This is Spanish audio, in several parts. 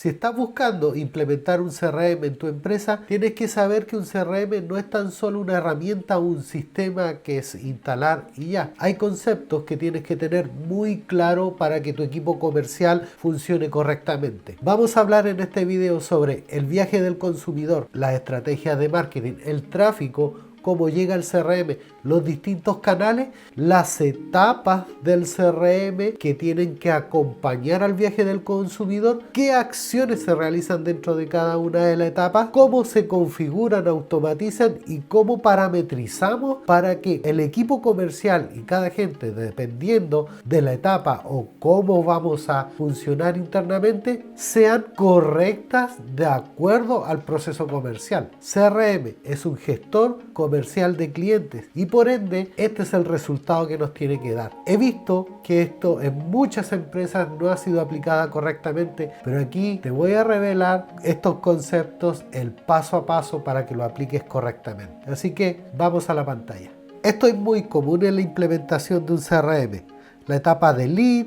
Si estás buscando implementar un CRM en tu empresa, tienes que saber que un CRM no es tan solo una herramienta o un sistema que es instalar y ya. Hay conceptos que tienes que tener muy claro para que tu equipo comercial funcione correctamente. Vamos a hablar en este video sobre el viaje del consumidor, las estrategias de marketing, el tráfico, cómo llega el CRM, los distintos canales, las etapas del CRM que tienen que acompañar al viaje del consumidor, qué acciones se realizan dentro de cada una de las etapas, cómo se configuran, automatizan y cómo parametrizamos para que el equipo comercial y cada gente, dependiendo de la etapa o cómo vamos a funcionar internamente, sean correctas de acuerdo al proceso comercial. CRM es un gestor comercial de clientes y por ende este es el resultado que nos tiene que dar. He visto que esto en muchas empresas no ha sido aplicada correctamente, pero aquí te voy a revelar estos conceptos, el paso a paso para que lo apliques correctamente. Así que vamos a la pantalla. Esto es muy común en la implementación de un CRM. La etapa de lead,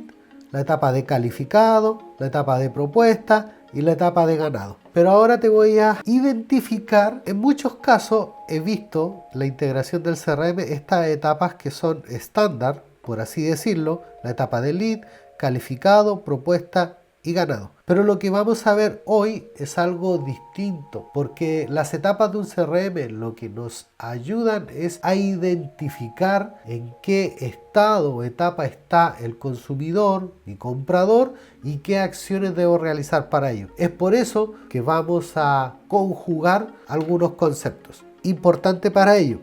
la etapa de calificado, la etapa de propuesta y la etapa de ganado. Pero ahora te voy a identificar, en muchos casos he visto la integración del CRM, estas etapas que son estándar, por así decirlo, la etapa de lead, calificado, propuesta y ganado. Pero lo que vamos a ver hoy es algo distinto, porque las etapas de un CRM lo que nos ayudan es a identificar en qué estado o etapa está el consumidor y comprador y qué acciones debo realizar para ello. Es por eso que vamos a conjugar algunos conceptos. Importante para ello.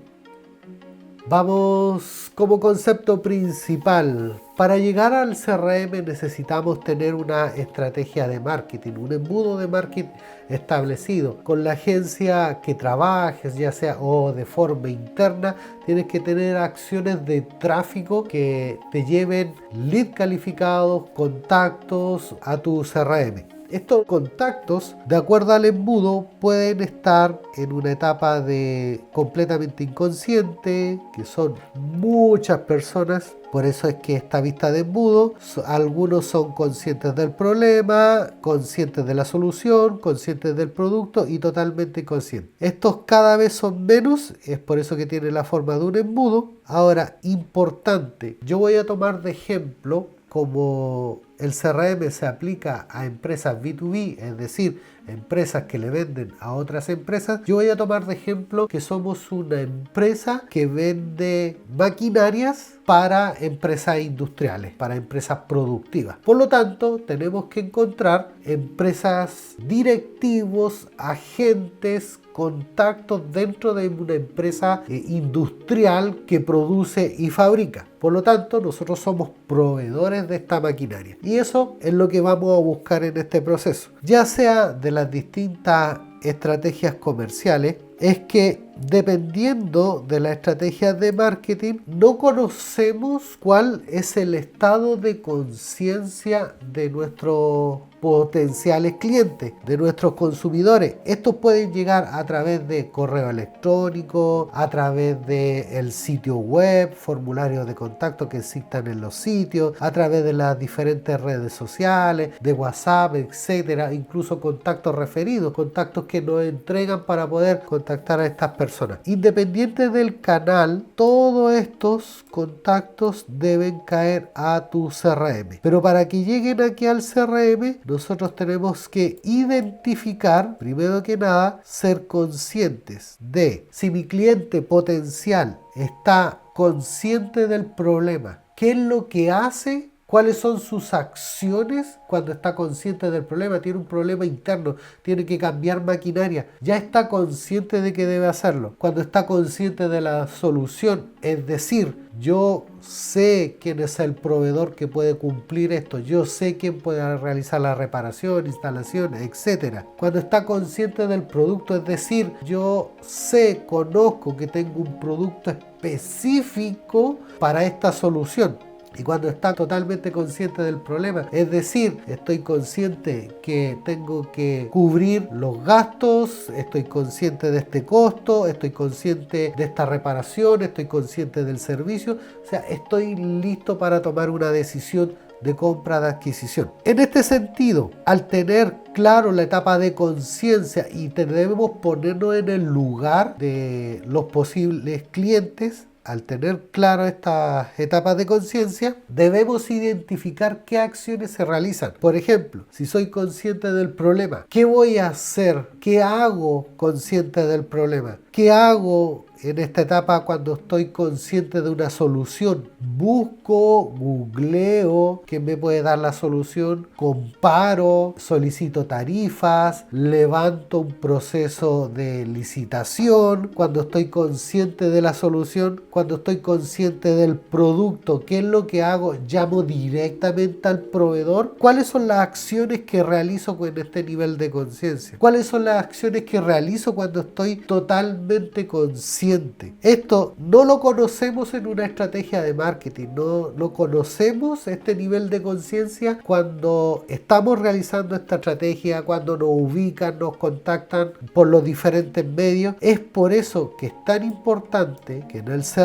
Vamos como concepto principal. Para llegar al CRM necesitamos tener una estrategia de marketing, un embudo de marketing establecido. Con la agencia que trabajes, ya sea o de forma interna, tienes que tener acciones de tráfico que te lleven lead calificados, contactos a tu CRM. Estos contactos, de acuerdo al embudo, pueden estar en una etapa de completamente inconsciente, que son muchas personas. Por eso es que esta vista de embudo, algunos son conscientes del problema, conscientes de la solución, conscientes del producto y totalmente inconscientes. Estos cada vez son menos, es por eso que tiene la forma de un embudo. Ahora, importante, yo voy a tomar de ejemplo como el CRM se aplica a empresas B2B, es decir, empresas que le venden a otras empresas, yo voy a tomar de ejemplo que somos una empresa que vende maquinarias para empresas industriales, para empresas productivas. Por lo tanto, tenemos que encontrar empresas, directivos, agentes, contactos dentro de una empresa industrial que produce y fabrica. Por lo tanto, nosotros somos proveedores de esta maquinaria. Y eso es lo que vamos a buscar en este proceso. Ya sea de las distintas estrategias comerciales, es que dependiendo de las estrategias de marketing, no conocemos cuál es el estado de conciencia de nuestros potenciales clientes, de nuestros consumidores. Estos pueden llegar a través de correo electrónico, a través del sitio web, formularios de contacto que existan en los sitios, a través de las diferentes redes sociales, de WhatsApp, etcétera, incluso contactos referidos, contactos que nos entregan para poder contactar a estas personas. Independiente del canal, todos estos contactos deben caer a tu CRM. Pero para que lleguen aquí al CRM, nosotros tenemos que identificar, primero que nada, ser conscientes de si mi cliente potencial está consciente del problema, qué es lo que hace, cuáles son sus acciones cuando está consciente del problema. Tiene un problema interno, tiene que cambiar maquinaria, ya está consciente de que debe hacerlo. Cuando está consciente de la solución, es decir, yo sé quién es el proveedor que puede cumplir esto, yo sé quién puede realizar la reparación, instalación, etc. Cuando está consciente del producto, es decir, yo sé, conozco que tengo un producto específico para esta solución. Y cuando está totalmente consciente del problema, es decir, estoy consciente que tengo que cubrir los gastos, estoy consciente de este costo, estoy consciente de esta reparación, estoy consciente del servicio, o sea, estoy listo para tomar una decisión de compra, de adquisición. En este sentido, al tener claro la etapa de conciencia y debemos ponernos en el lugar de los posibles clientes, al tener claro estas etapas de conciencia, debemos identificar qué acciones se realizan. Por ejemplo, si soy consciente del problema, ¿qué voy a hacer? ¿Qué hago consciente del problema? ¿Qué hago en esta etapa cuando estoy consciente de una solución? Busco, googleo quién me puede dar la solución, comparo, solicito tarifas, levanto un proceso de licitación. Cuando estoy consciente de la solución, cuando estoy consciente del producto, ¿qué es lo que hago? Llamo directamente al proveedor. ¿Cuáles son las acciones que realizo con este nivel de conciencia? ¿Cuáles son las acciones que realizo cuando estoy totalmente consciente? Esto no lo conocemos en una estrategia de marketing, no lo conocemos este nivel de conciencia cuando estamos realizando esta estrategia, cuando nos ubican, nos contactan por los diferentes medios. Es por eso que es tan importante que en el CRM,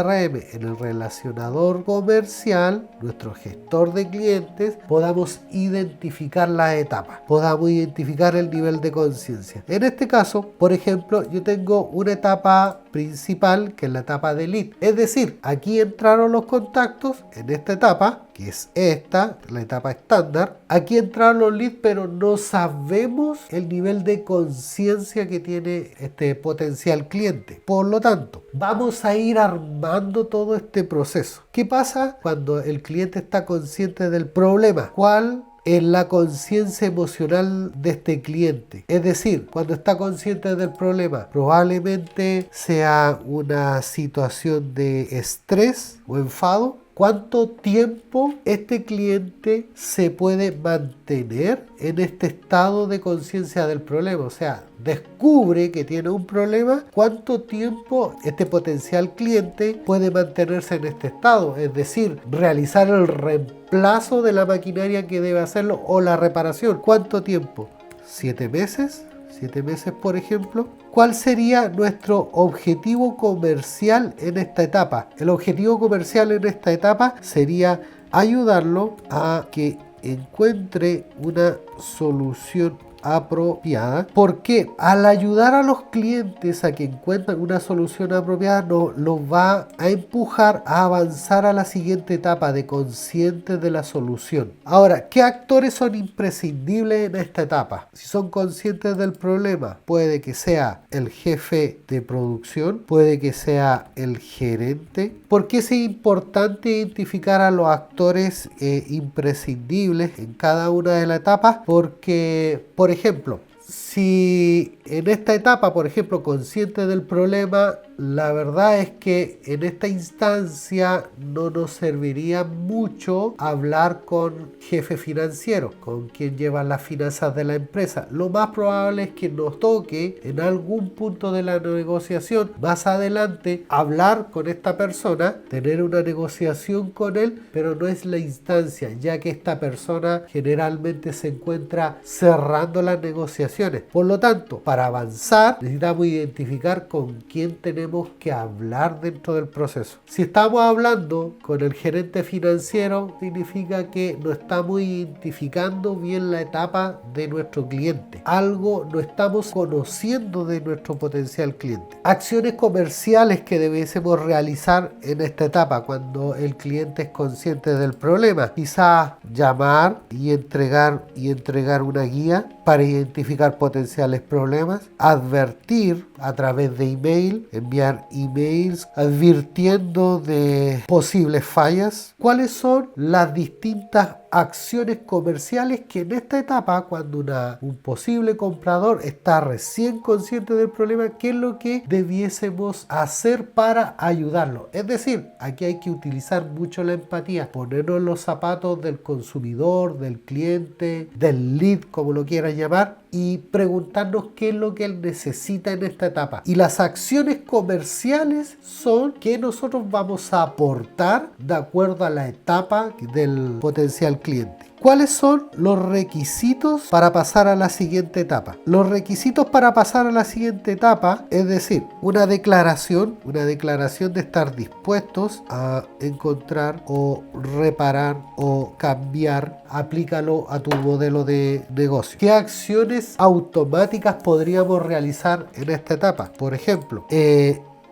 en el relacionador comercial, nuestro gestor de clientes, podamos identificar las etapas, podamos identificar el nivel de conciencia. En este caso, por ejemplo, yo tengo una etapa principal que es la etapa de lead. Es decir, aquí entraron los contactos en esta etapa, que es esta, la etapa estándar. Aquí entraron los leads, pero no sabemos el nivel de conciencia que tiene este potencial cliente. Por lo tanto, vamos a ir armando todo este proceso. ¿Qué pasa cuando el cliente está consciente del problema? ¿Cuál es la conciencia emocional de este cliente? Es decir, cuando está consciente del problema, probablemente sea una situación de estrés o enfado. ¿Cuánto tiempo este cliente se puede mantener en este estado de conciencia del problema? O sea, descubre que tiene un problema. ¿Cuánto tiempo este potencial cliente puede mantenerse en este estado? Es decir, realizar el reemplazo de la maquinaria que debe hacerlo o la reparación. ¿Cuánto tiempo? ¿7 meses? 7 meses, por ejemplo. ¿Cuál sería nuestro objetivo comercial en esta etapa? El objetivo comercial en esta etapa sería ayudarlo a que encuentre una solución apropiada, porque al ayudar a los clientes a que encuentren una solución apropiada los va a empujar a avanzar a la siguiente etapa de conscientes de la solución. Ahora, ¿qué actores son imprescindibles en esta etapa? Si son conscientes del problema, puede que sea el jefe de producción, puede que sea el gerente. ¿Por qué es importante identificar a los actores imprescindibles en cada una de las etapas? Porque, por ejemplo, si en esta etapa, por ejemplo, consciente del problema, la verdad es que en esta instancia no nos serviría mucho hablar con jefe financiero, con quien lleva las finanzas de la empresa. Lo más probable es que nos toque en algún punto de la negociación más adelante hablar con esta persona, tener una negociación con él, pero no es la instancia, ya que esta persona generalmente se encuentra cerrando las negociaciones. Por lo tanto, para avanzar necesitamos identificar con quién tenemos que hablar dentro del proceso. Si estamos hablando con el gerente financiero, significa que no estamos identificando bien la etapa de nuestro cliente. Algo no estamos conociendo de nuestro potencial cliente. Acciones comerciales que debiésemos realizar en esta etapa cuando el cliente es consciente del problema. Quizás llamar y entregar una guía para identificar potenciales problemas, advertir a través de email, enviar emails advirtiendo de posibles fallas. ¿Cuáles son las distintas acciones comerciales que en esta etapa, cuando un posible comprador está recién consciente del problema, qué es lo que debiésemos hacer para ayudarlo? Es decir, aquí hay que utilizar mucho la empatía, ponernos en los zapatos del consumidor, del cliente, del lead, como lo quieran llamar, y preguntarnos qué es lo que él necesita en esta etapa. Y las acciones comerciales son que nosotros vamos a aportar de acuerdo a la etapa del potencial cliente. ¿Cuáles son los requisitos para pasar a la siguiente etapa? Los requisitos para pasar a la siguiente etapa, es decir, una declaración de estar dispuestos a encontrar o reparar o cambiar, aplícalo a tu modelo de negocio. ¿Qué acciones automáticas podríamos realizar en esta etapa? Por ejemplo,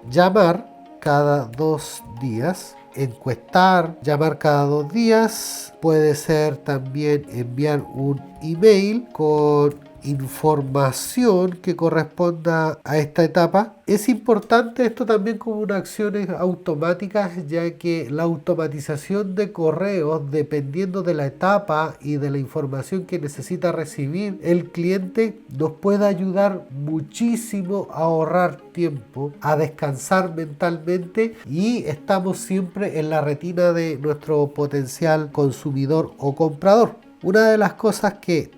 llamar cada 2 días, encuestar, llamar cada 2 días, puede ser también enviar un email con información que corresponda a esta etapa. Es importante esto también como una acción automática, ya que la automatización de correos, dependiendo de la etapa y de la información que necesita recibir el cliente, nos puede ayudar muchísimo a ahorrar tiempo, a descansar mentalmente, y estamos siempre en la retina de nuestro potencial consumidor o comprador. Una de las cosas que,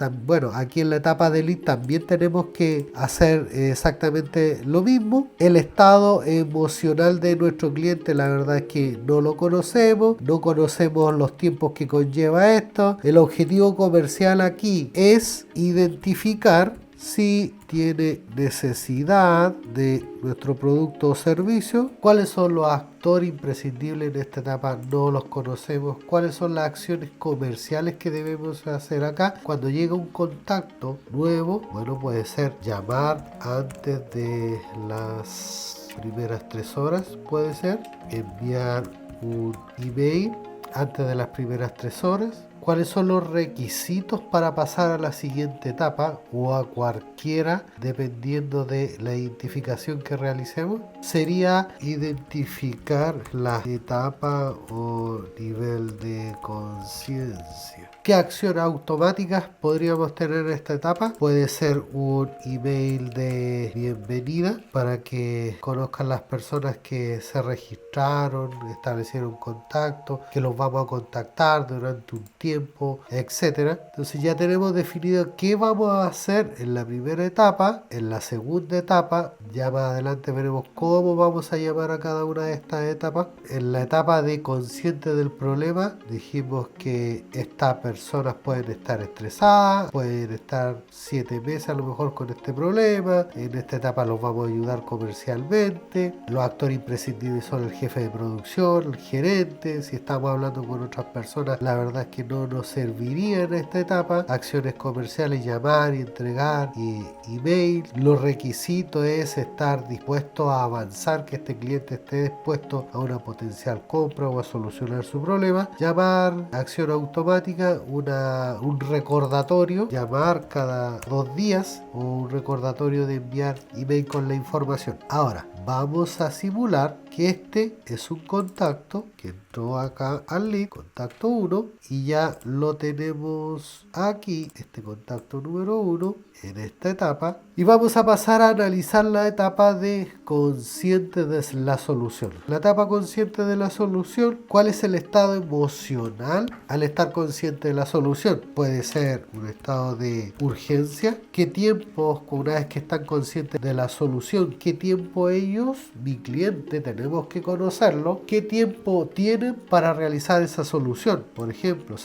aquí en la etapa de lead también tenemos que hacer exactamente lo mismo. El estado emocional de nuestro cliente, la verdad es que no lo conocemos, no conocemos los tiempos que conlleva esto. El objetivo comercial aquí es identificar si tiene necesidad de nuestro producto o servicio, cuáles son los actores imprescindibles en esta etapa, no los conocemos, cuáles son las acciones comerciales que debemos hacer acá. Cuando llega un contacto nuevo, puede ser llamar antes de las primeras 3 horas, puede ser enviar un email antes de las primeras 3 horas. ¿Cuáles son los requisitos para pasar a la siguiente etapa o a cualquiera, dependiendo de la identificación que realicemos? Sería identificar la etapa o nivel de conciencia. ¿Qué acciones automáticas podríamos tener en esta etapa? Puede ser un email de bienvenida para que conozcan las personas que se registraron, establecieron contacto, que los vamos a contactar durante un tiempo, etcétera. Entonces ya tenemos definido qué vamos a hacer en la primera etapa. En la segunda etapa, ya más adelante veremos cómo vamos a llamar a cada una de estas etapas. En la etapa de consciente del problema, dijimos que esta personas pueden estar estresadas, pueden estar 7 meses a lo mejor con este problema. En esta etapa los vamos a ayudar comercialmente. Los actores imprescindibles son el jefe de producción, el gerente. Si estamos hablando con otras personas, la verdad es que no nos serviría en esta etapa. Acciones comerciales, llamar y entregar email. Los requisitos es estar dispuesto a avanzar, que este cliente esté dispuesto a una potencial compra o a solucionar su problema. Llamar, acción automática, un recordatorio, llamar cada 2 días o un recordatorio de enviar email con la información. Ahora, vamos a simular que este es un contacto que entró acá al lead, contacto 1, y ya lo tenemos aquí, este contacto número 1, en esta etapa. Y vamos a pasar a analizar la etapa de consciente de la solución. La etapa consciente de la solución, ¿cuál es el estado emocional al estar consciente de la solución? Puede ser un estado de urgencia. ¿Qué tiempo, una vez que están conscientes de la solución, qué tiempo ellos, mi cliente, tenemos que conocerlo, qué tiempo tienen para realizar esa solución? Por ejemplo,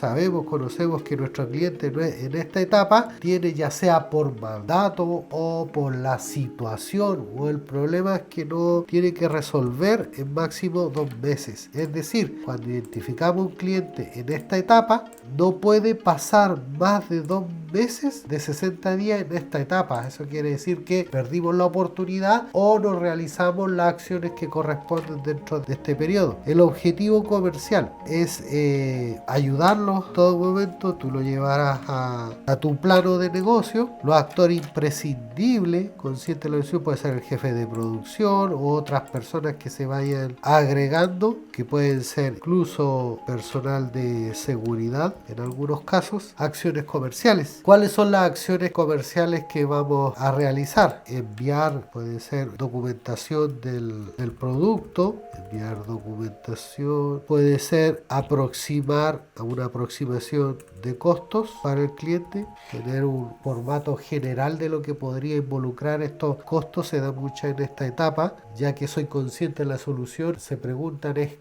conocemos que nuestro cliente en esta etapa tiene, ya sea por mandato o por la situación o el problema, que no tiene que resolver en máximo 2 meses. Es decir, cuando identificamos un cliente en esta etapa, no puede pasar más de 2 meses de 60 días en esta etapa. Eso quiere decir que perdimos la oportunidad o no realizamos las acciones que corresponden dentro de este periodo. El objetivo comercial es ayudarlos todo momento. Tú lo llevarás a tu plano de negocio. Los actores imprescindibles, consciente de la decisión, puede ser el jefe de producción o otras personas que se vayan agregando, que pueden ser incluso personal de seguridad en algunos casos. Acciones comerciales. ¿Cuáles son las acciones comerciales que vamos a realizar? Enviar, puede ser documentación del producto, enviar documentación, puede ser aproximar a una aproximación de costos para el cliente, tener un formato general de lo que podría involucrar estos costos. Se da mucho en esta etapa, ya que soy consciente de la solución, se preguntan es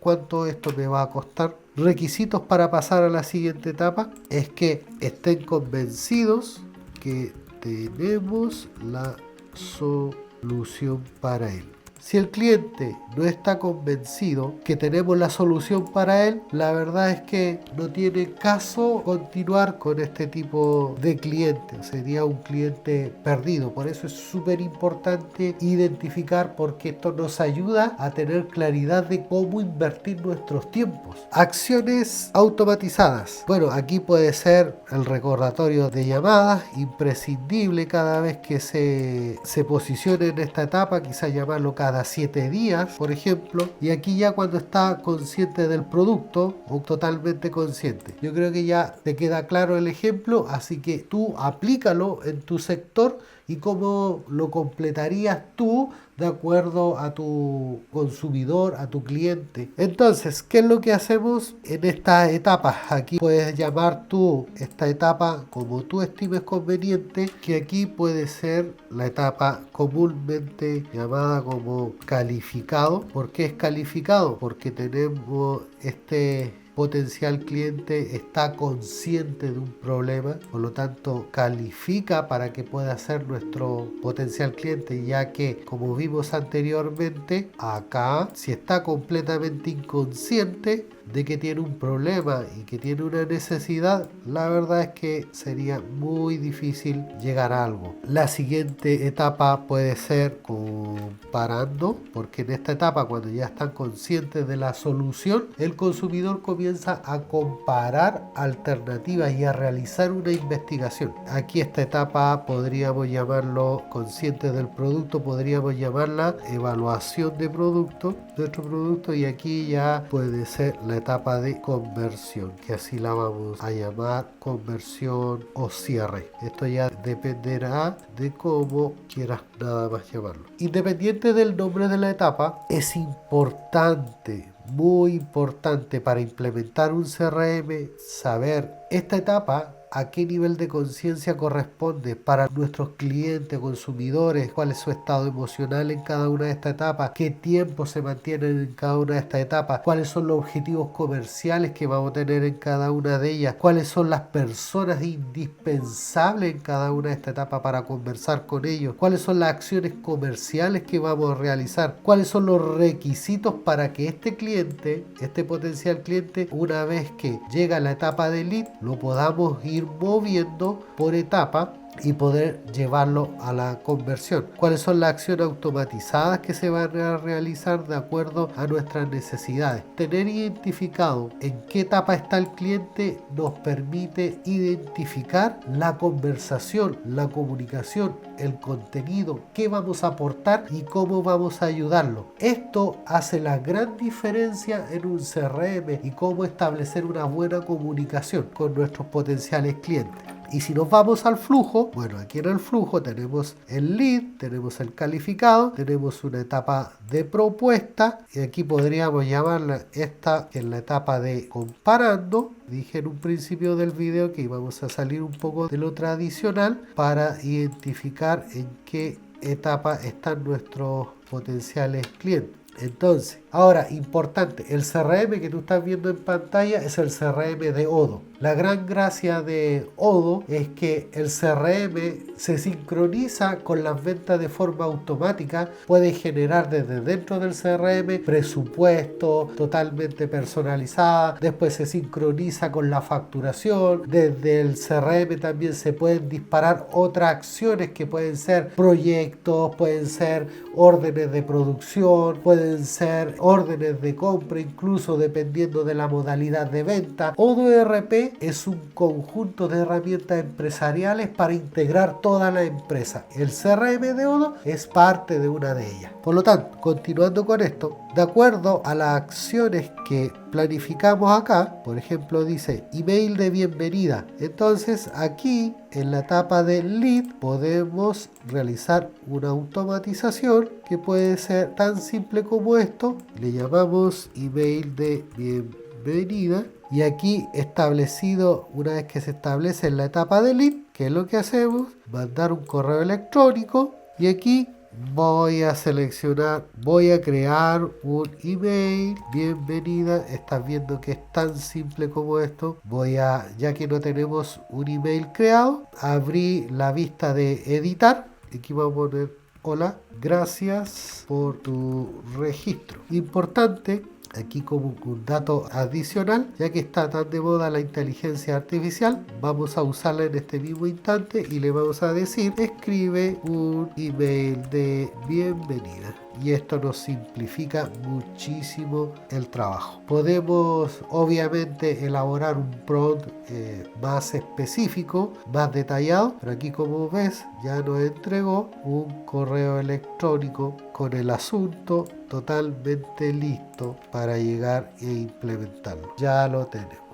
cuánto esto me va a costar. requisitos para pasar a la siguiente etapa es que estén convencidos que tenemos la solución para él. Si el cliente no está convencido que tenemos la solución para él, la verdad es que no tiene caso continuar con este tipo de cliente. Sería un cliente perdido. Por eso es súper importante identificar, porque esto nos ayuda a tener claridad de cómo invertir nuestros tiempos. Acciones automatizadas. Bueno, aquí puede ser el recordatorio de llamadas, imprescindible cada vez que se posicione en esta etapa, quizás llamarlo cada 7 días, por ejemplo, y aquí ya cuando está consciente del producto o totalmente consciente. Yo creo que ya te queda claro el ejemplo, así que tú aplícalo en tu sector y cómo lo completarías tú de acuerdo a tu consumidor, a tu cliente. Entonces, ¿qué es lo que hacemos en esta etapa? Aquí puedes llamar tú esta etapa como tú estimes conveniente, que aquí puede ser la etapa comúnmente llamada como calificado. ¿Por qué es calificado? Porque tenemos este potencial cliente está consciente de un problema, por lo tanto califica para que pueda ser nuestro potencial cliente, ya que como vimos anteriormente, acá si está completamente inconsciente de que tiene un problema y que tiene una necesidad, la verdad es que sería muy difícil llegar a algo. La siguiente etapa puede ser comparando, porque en esta etapa, cuando ya están conscientes de la solución, el consumidor comienza a comparar alternativas y a realizar una investigación. Aquí esta etapa podríamos llamarlo conscientes del producto, podríamos llamarla evaluación de producto, nuestro producto, y aquí ya puede ser la etapa de conversión, que así la vamos a llamar, conversión o cierre. Esto ya dependerá de cómo quieras nada más llamarlo. Independiente del nombre de la etapa, es importante, muy importante para implementar un CRM, saber esta etapa a qué nivel de conciencia corresponde para nuestros clientes, consumidores, cuál es su estado emocional en cada una de estas etapas, qué tiempo se mantienen en cada una de estas etapas, cuáles son los objetivos comerciales que vamos a tener en cada una de ellas, cuáles son las personas indispensables en cada una de estas etapas para conversar con ellos, cuáles son las acciones comerciales que vamos a realizar, cuáles son los requisitos para que este cliente, este potencial cliente, una vez que llega a la etapa de lead, lo podamos ir moviendo por etapa y poder llevarlo a la conversión. ¿Cuáles son las acciones automatizadas que se van a realizar de acuerdo a nuestras necesidades? Tener identificado en qué etapa está el cliente nos permite identificar la conversación, la comunicación, el contenido, qué vamos a aportar y cómo vamos a ayudarlo. Esto hace la gran diferencia en un CRM y cómo establecer una buena comunicación con nuestros potenciales clientes. Y si nos vamos al flujo, bueno, aquí en el flujo tenemos el lead, tenemos el calificado, tenemos una etapa de propuesta, y aquí podríamos llamarla esta, que es la etapa de comparando. Dije en un principio del video que íbamos a salir un poco de lo tradicional para identificar en qué etapa están nuestros potenciales clientes. Entonces, ahora, importante, el CRM que tú estás viendo en pantalla es el CRM de Odoo. La gran gracia de Odoo es que el CRM se sincroniza con las ventas de forma automática. Puede generar desde dentro del CRM presupuesto totalmente personalizada. Después se sincroniza con la facturación. Desde el CRM también se pueden disparar otras acciones que pueden ser proyectos, pueden ser órdenes de producción, pueden ser órdenes de compra, incluso dependiendo de la modalidad de venta. Odoo ERP es un conjunto de herramientas empresariales para integrar toda la empresa. El CRM de Odoo es parte de una de ellas. Por lo tanto, continuando con esto, de acuerdo a las acciones que planificamos acá, por ejemplo dice email de bienvenida. Entonces aquí en la etapa de lead podemos realizar una automatización que puede ser tan simple como esto. Le llamamos email de bienvenida. Y aquí establecido, una vez que se establece en la etapa de lead, ¿qué es lo que hacemos? Mandar un correo electrónico y aquí voy a seleccionar, voy a crear un email, bienvenida. Estás viendo que es tan simple como esto. Ya que no tenemos un email creado, abrí la vista de editar. Aquí vamos a poner: hola, gracias por tu registro. Importante, aquí como un dato adicional, ya que está tan de moda la inteligencia artificial, vamos a usarla en este mismo instante y le vamos a decir: escribe un email de bienvenida. Y esto nos simplifica muchísimo el trabajo. Podemos obviamente elaborar un prompt más específico, más detallado, pero aquí, como ves, ya nos entregó un correo electrónico con el asunto totalmente listo para llegar e implementarlo. Ya lo tenemos.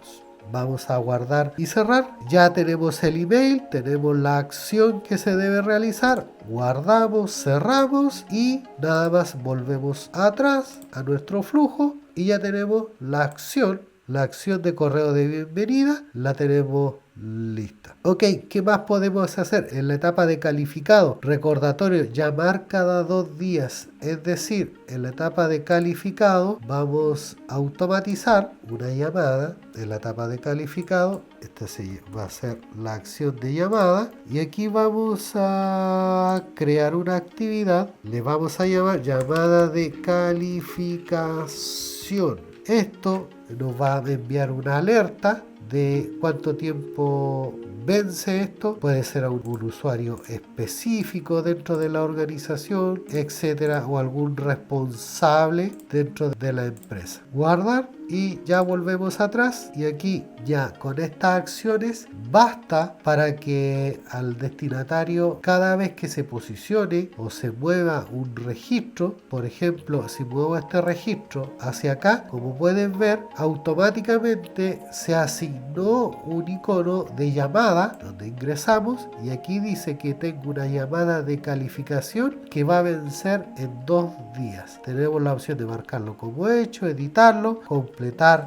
Vamos a guardar y cerrar. Ya tenemos el email, tenemos la acción que se debe realizar. Guardamos, cerramos y nada más volvemos atrás a nuestro flujo y ya tenemos la acción. La acción de correo de bienvenida la tenemos lista. Ok, ¿qué más podemos hacer? En la etapa de calificado, recordatorio, llamar cada 2 días. Es decir, en la etapa de calificado vamos a automatizar una llamada. En la etapa de calificado, esta va a ser la acción de llamada. Y aquí vamos a crear una actividad. Le vamos a llamar llamada de calificación. Esto nos va a enviar una alerta de cuánto tiempo vence esto. Puede ser a un usuario específico dentro de la organización, etcétera, o algún responsable dentro de la empresa. Guardar y ya volvemos atrás, y aquí ya con estas acciones basta para que al destinatario, cada vez que se posicione o se mueva un registro, por ejemplo, si muevo este registro hacia acá, como pueden ver, automáticamente se asignó un icono de llamada donde ingresamos, y aquí dice que tengo una llamada de calificación que va a vencer en 2 días. Tenemos la opción de marcarlo como hecho, editarlo, completar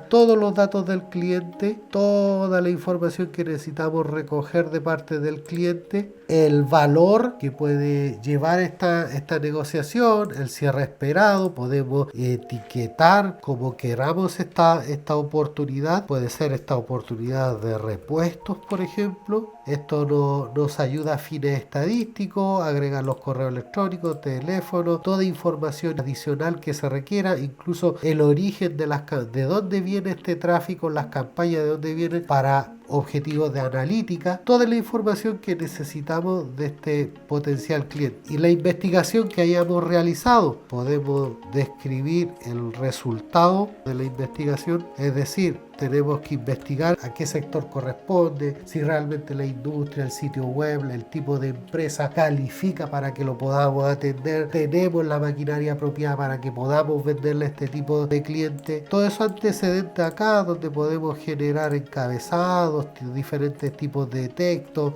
todos los datos del cliente, toda la información que necesitamos recoger de parte del cliente, el valor que puede llevar esta negociación, el cierre esperado. Podemos etiquetar como queramos esta oportunidad. Puede ser esta oportunidad de repuestos, por ejemplo. Esto nos ayuda a fines estadísticos, agregar los correos electrónicos, teléfonos, toda información adicional que se requiera, incluso el origen de dónde viene este tráfico, las campañas de dónde vienen, para objetivos de analítica, toda la información que necesitamos de este potencial cliente. Y la investigación que hayamos realizado, podemos describir el resultado de la investigación, es decir, tenemos que investigar a qué sector corresponde, si realmente la industria, el sitio web, el tipo de empresa califica para que lo podamos atender, tenemos la maquinaria apropiada para que podamos venderle a este tipo de cliente. Todo eso antecedente acá, donde podemos generar encabezados, diferentes tipos de texto,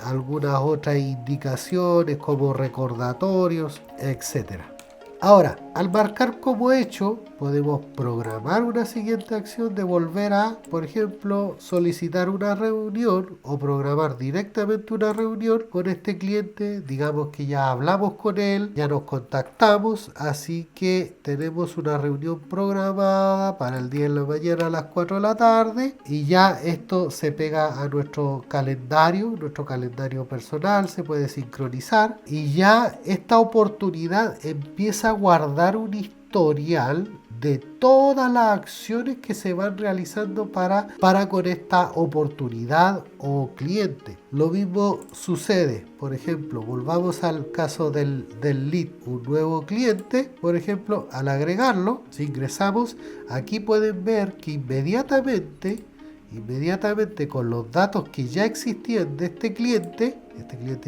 algunas otras indicaciones como recordatorios, etcétera. Ahora, al marcar como hecho, podemos programar una siguiente acción de volver a, por ejemplo, solicitar una reunión o programar directamente una reunión con este cliente. Digamos que ya hablamos con él, ya nos contactamos, así que tenemos una reunión programada para el día de la mañana a las 4 de la tarde, y ya esto se pega a nuestro calendario personal, se puede sincronizar, y ya esta oportunidad empieza a guardar un historial de todas las acciones que se van realizando para con esta oportunidad o cliente. Lo mismo sucede, por ejemplo, volvamos al caso del lead, un nuevo cliente, por ejemplo, al agregarlo, si ingresamos, aquí pueden ver que inmediatamente con los datos que ya existían de este cliente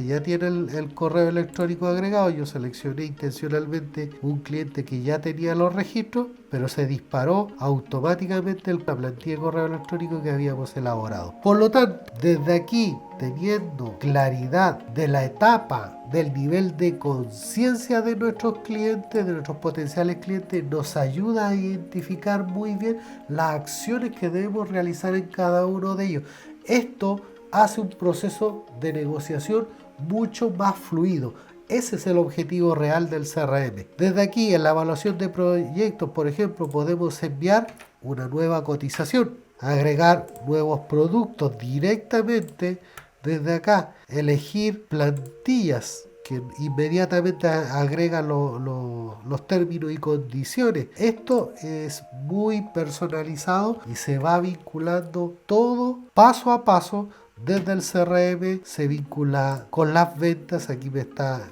ya tiene el correo electrónico agregado. Yo seleccioné intencionalmente un cliente que ya tenía los registros, pero se disparó automáticamente la plantilla de correo electrónico que habíamos elaborado. Por lo tanto, desde aquí, teniendo claridad de la etapa, del nivel de conciencia de nuestros clientes, de nuestros potenciales clientes, nos ayuda a identificar muy bien las acciones que debemos realizar en cada uno de ellos. Esto hace un proceso de negociación mucho más fluido. Ese es el objetivo real del CRM. Desde aquí, en la evaluación de proyectos, por ejemplo, podemos enviar una nueva cotización, agregar nuevos productos directamente desde acá, elegir plantillas que inmediatamente agregan los términos y condiciones. Esto es muy personalizado y se va vinculando todo paso a paso. Desde el CRM se vincula con las ventas. Aquí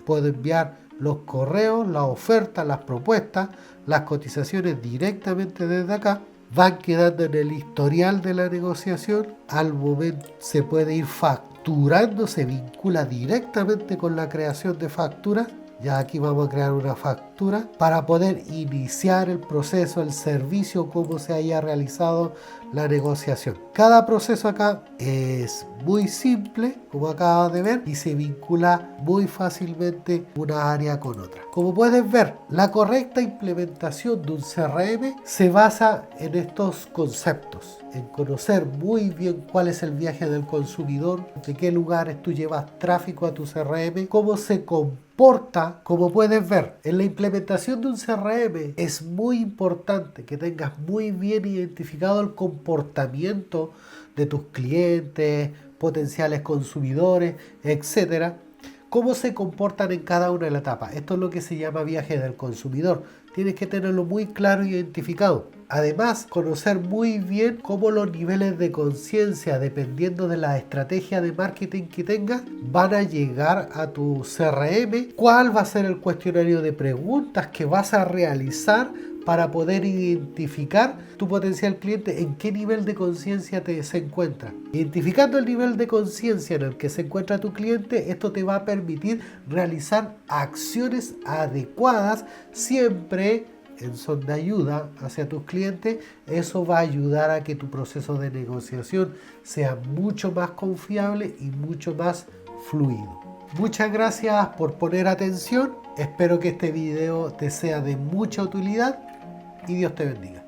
puedo enviar los correos, las ofertas, las propuestas, las cotizaciones directamente desde acá. Van quedando en el historial de la negociación. Al momento se puede ir facturando, se vincula directamente con la creación de facturas. Ya aquí vamos a crear una factura para poder iniciar el proceso, el servicio, como se haya realizado la negociación. Cada proceso acá es muy simple, como acabas de ver, y se vincula muy fácilmente una área con otra. Como puedes ver, la correcta implementación de un CRM se basa en estos conceptos, en conocer muy bien cuál es el viaje del consumidor, de qué lugares tú llevas tráfico a tu CRM, cómo se comporta. Como puedes ver, en la implementación de un CRM es muy importante que tengas muy bien identificado el comportamiento de tus clientes, potenciales consumidores, etcétera, cómo se comportan en cada una de las etapas. Esto es lo que se llama viaje del consumidor. Tienes que tenerlo muy claro y identificado. Además, conocer muy bien cómo los niveles de conciencia, dependiendo de la estrategia de marketing que tengas, van a llegar a tu CRM. ¿Cuál va a ser el cuestionario de preguntas que vas a realizar para poder identificar tu potencial cliente, en qué nivel de conciencia se encuentra? Identificando el nivel de conciencia en el que se encuentra tu cliente, esto te va a permitir realizar acciones adecuadas, siempre en son de ayuda hacia tus clientes. Eso va a ayudar a que tu proceso de negociación sea mucho más confiable y mucho más fluido. Muchas gracias por poner atención. Espero que este video te sea de mucha utilidad y Dios te bendiga.